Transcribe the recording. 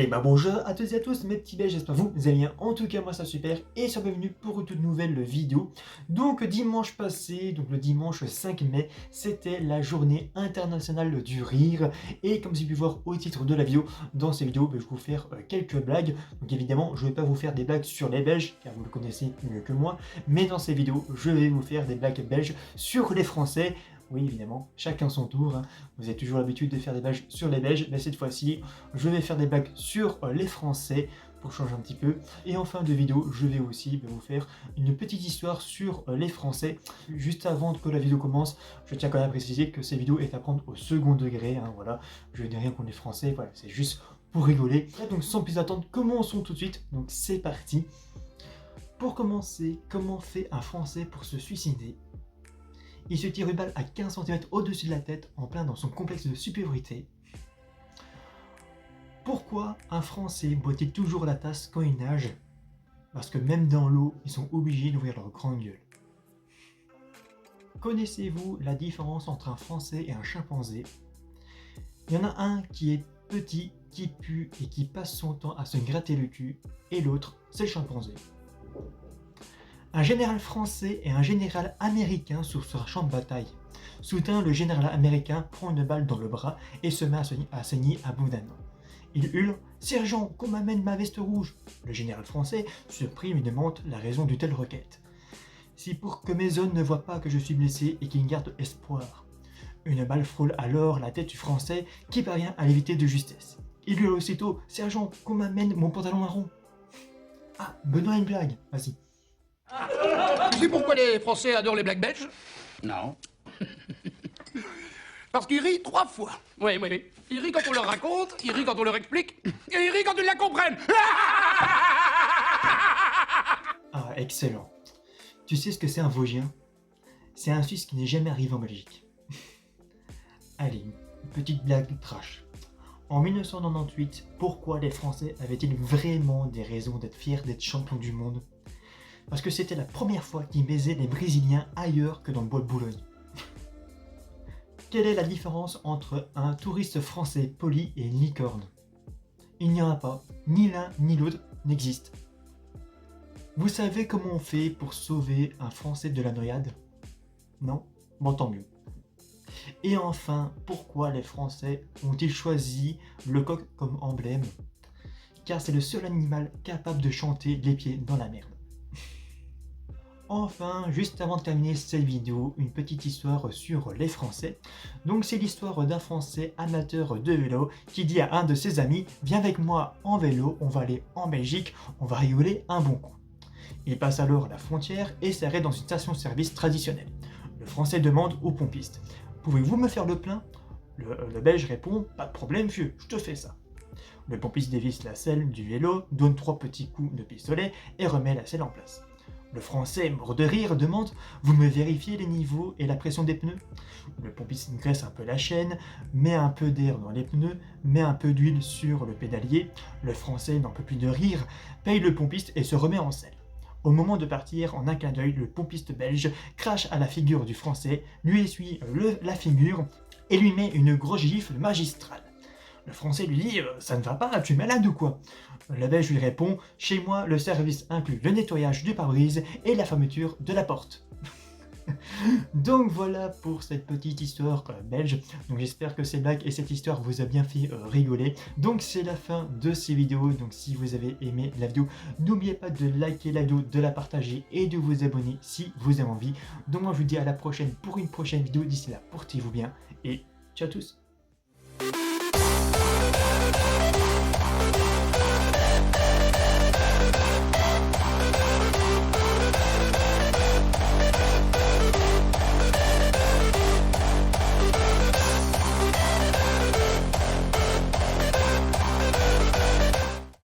Et bah bonjour à toutes et à tous mes petits belges, j'espère que vous allez bien. En tout cas moi ça super et soyez bienvenue pour une toute nouvelle vidéo. Donc dimanche passé, donc le dimanche 5 mai, c'était la journée internationale du rire. Et comme vous avez pu voir au titre de la vidéo, dans cette vidéo, je vais vous faire quelques blagues. Donc évidemment je ne vais pas vous faire des blagues sur les Belges, car vous le connaissez mieux que moi. Mais dans ces vidéos, je vais vous faire des blagues belges sur les Français. Oui, évidemment, chacun son tour. Vous avez toujours l'habitude de faire des blagues sur les Belges, mais cette fois-ci, je vais faire des blagues sur les Français pour changer un petit peu. Et en fin de vidéo, je vais aussi vous faire une petite histoire sur les Français. Juste avant que la vidéo commence, je tiens quand même à préciser que cette vidéo est à prendre au second degré. Voilà, je n'ai rien contre les Français, voilà, c'est juste pour rigoler. Et donc sans plus attendre, commençons tout de suite. Donc c'est parti. Pour commencer, comment fait un Français pour se suicider ? Il se tire une balle à 15 cm au-dessus de la tête, en plein dans son complexe de supériorité. Pourquoi un Français boit-il toujours la tasse quand il nage? Parce que même dans l'eau, ils sont obligés d'ouvrir leur grande gueule. Connaissez-vous la différence entre un Français et un chimpanzé? Il y en a un qui est petit, qui pue et qui passe son temps à se gratter le cul, et l'autre, c'est le chimpanzé. Un général français et un général américain sur un champ de bataille. Soudain, le général américain prend une balle dans le bras et se met à saigner abondamment. Il hurle « Sergent, qu'on m'amène ma veste rouge !» Le général français, surpris, lui demande la raison d'une telle requête. « C'est pour que mes hommes ne voient pas que je suis blessé et qu'ils gardent espoir. » Une balle frôle alors la tête du français qui parvient à l'éviter de justesse. Il hurle aussitôt « Sergent, qu'on m'amène mon pantalon marron !» Ah, Benoît a une blague, vas-y. Tu sais pourquoi les Français adorent les blagues belges? Non. Parce qu'ils rient 3 fois. Oui. Ils rient quand on leur raconte, ils rient quand on leur explique, et ils rient quand ils la comprennent. Ah, excellent. Tu sais ce que c'est un Vosgien? C'est un Suisse qui n'est jamais arrivé en Belgique. Allez, une petite blague trash. En 1998, pourquoi les Français avaient-ils vraiment des raisons d'être fiers d'être champions du monde? Parce que c'était la première fois qu'ils baisaient les Brésiliens ailleurs que dans le bois de Boulogne. Quelle est la différence entre un touriste français poli et une licorne? Il n'y en a pas, ni l'un ni l'autre n'existe. Vous savez comment on fait pour sauver un Français de la noyade? Non? Bon, tant mieux. Et enfin, pourquoi les Français ont-ils choisi le coq comme emblème? Car c'est le seul animal capable de chanter les pieds dans la merde. Enfin, juste avant de terminer cette vidéo, une petite histoire sur les Français. Donc c'est l'histoire d'un Français amateur de vélo qui dit à un de ses amis « Viens avec moi en vélo, on va aller en Belgique, on va rigoler un bon coup ». Il passe alors la frontière et s'arrête dans une station-service traditionnelle. Le Français demande au pompiste « Pouvez-vous me faire le plein ?» Le Belge répond « Pas de problème vieux, je te fais ça ». Le pompiste dévisse la selle du vélo, donne 3 petits coups de pistolet et remet la selle en place. Le Français, mort de rire, demande « Vous me vérifiez les niveaux et la pression des pneus ?» Le pompiste graisse un peu la chaîne, met un peu d'air dans les pneus, met un peu d'huile sur le pédalier. Le Français n'en peut plus de rire, paye le pompiste et se remet en selle. Au moment de partir, en un clin d'œil, le pompiste belge crache à la figure du Français, lui essuie la figure et lui met une grosse gifle magistrale. Le Français lui dit « Ça ne va pas, tu es malade ou quoi ?» Le Belge lui répond « Chez moi, le service inclut le nettoyage du pare-brise et la fermeture de la porte. » Donc voilà pour cette petite histoire belge. Donc j'espère que ces blagues et cette histoire vous a bien fait rigoler. Donc c'est la fin de ces vidéos. Donc si vous avez aimé la vidéo, n'oubliez pas de liker la vidéo, de la partager et de vous abonner si vous avez envie. Donc moi je vous dis à la prochaine pour une prochaine vidéo. D'ici là, portez-vous bien et ciao à tous.